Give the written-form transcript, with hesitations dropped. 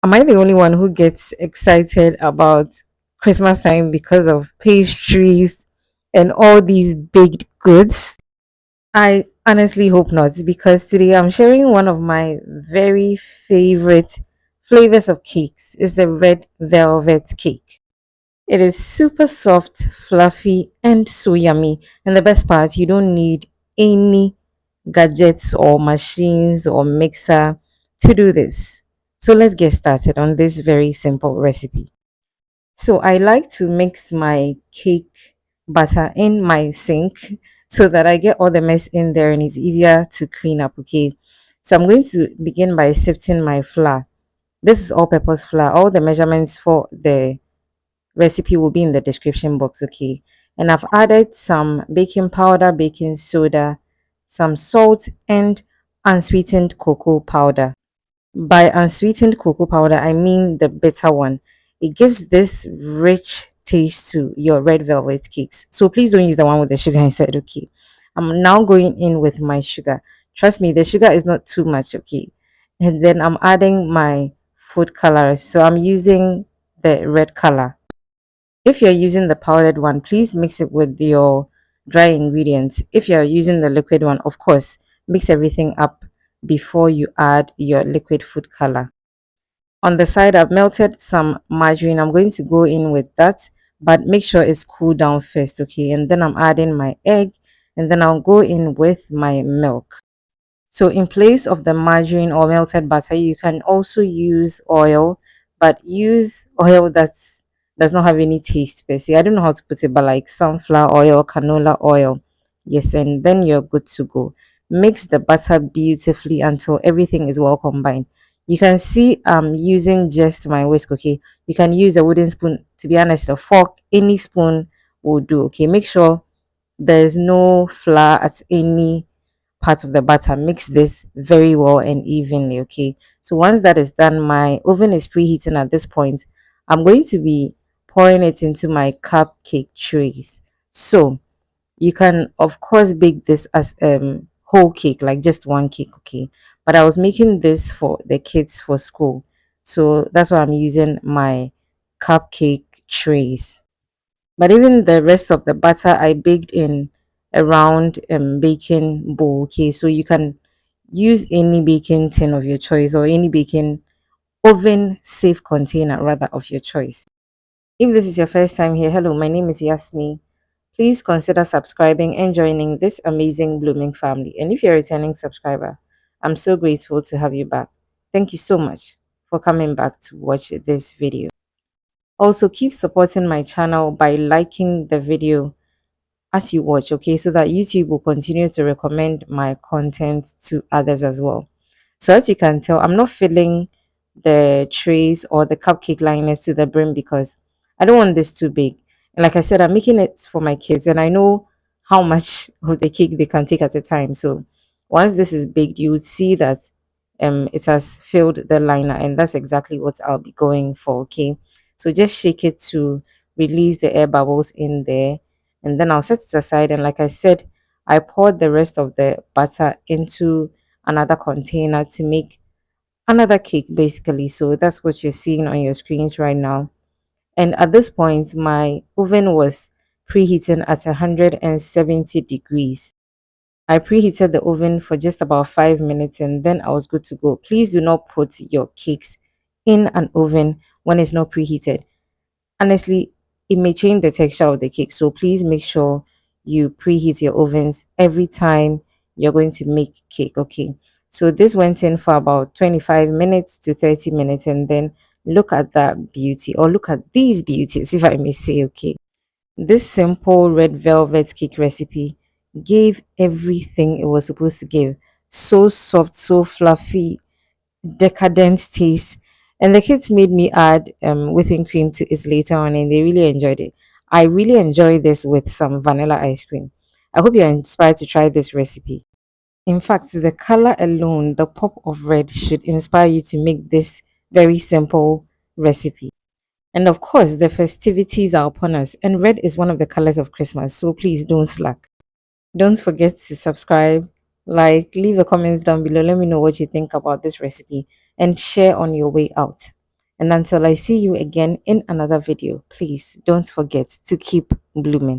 Am I the only one who gets excited about Christmas time because of pastries and all these baked goods? I honestly hope not, because today I'm sharing one of my very favorite flavors of cakes. Is the red velvet cake. It is super soft, fluffy, and so yummy. And the best part, you don't need any gadgets or machines or mixer to do this. So let's get started on this very simple recipe. So I like to mix my cake batter in my sink so that I get all the mess in there and it's easier to clean up. Okay. So I'm going to begin by sifting my flour. This is all purpose flour. All the measurements for the recipe will be in the description box. Okay. And I've added some baking powder, baking soda, some salt, and unsweetened cocoa powder. By unsweetened cocoa powder, I mean the bitter one. It gives this rich taste to your red velvet cakes. So please don't use the one with the sugar inside, okay? I'm now going in with my sugar. Trust me, the sugar is not too much, okay? And then I'm adding my food colors. So I'm using the red color. If you're using the powdered one, please mix it with your dry ingredients. If you're using the liquid one, of course, mix everything up before you add your liquid food color. On the side, I've melted some margarine. I'm going to go in with that, but make sure it's cooled down first, okay? And then I'm adding my egg, and then I'll go in with my milk. So in place of the margarine or melted butter, you can also use oil, but use oil that does not have any taste per se. I don't know how to put it, but like sunflower oil, canola oil. Yes, and then you're good to go. Mix the butter beautifully until everything is well combined. You can see I'm using just my whisk, okay? You can use a wooden spoon. To be honest, a fork, any spoon will do, okay? Make sure there's no flour at any part of the batter. Mix this very well and evenly, okay? So once that is done, my oven is preheating at this point. I'm going to be pouring it into my cupcake trays. So you can of course bake this as whole cake, like just one cake, okay? But I was making this for the kids for school, so that's why I'm using my cupcake trays. But even the rest of the butter I baked in a round baking bowl. Okay, so you can use any baking tin of your choice or any baking oven safe container rather of your choice. If this is your first time here, hello, my name is Yasmi. Please consider subscribing and joining this amazing blooming family. And if you're a returning subscriber, I'm so grateful to have you back. Thank you so much for coming back to watch this video. Also, keep supporting my channel by liking the video as you watch, okay, so that YouTube will continue to recommend my content to others as well. So as you can tell, I'm not filling the trays or the cupcake liners to the brim because I don't want this too big. And like I said, I'm making it for my kids and I know how much of the cake they can take at a time. So once this is baked, you would see that it has filled the liner, and that's exactly what I'll be going for, okay? So just shake it to release the air bubbles in there, and then I'll set it aside. And like I said, I poured the rest of the butter into another container to make another cake basically. So that's what you're seeing on your screens right now. And at this point, my oven was preheating at 170 degrees. I preheated the oven for just about 5 minutes and then I was good to go. Please do not put your cakes in an oven when it's not preheated. Honestly, it may change the texture of the cake. So please make sure you preheat your ovens every time you're going to make cake. Okay. So this went in for about 25 minutes to 30 minutes. And then look at that beauty, or look at these beauties, if I may say. Okay. This simple red velvet cake recipe gave everything it was supposed to give. So soft, so fluffy, decadent taste. And the kids made me add whipping cream to it later on, and they really enjoyed it. I really enjoy this with some vanilla ice cream. I hope you're inspired to try this recipe. In fact, the color alone, the pop of red, should inspire you to make this very simple recipe. And of course, the festivities are upon us, and red is one of the colors of Christmas, so please don't slack. Don't forget to subscribe, like, leave a comment down below. Let me know what you think about this recipe and share on your way out. And until I see you again in another video, please don't forget to keep blooming.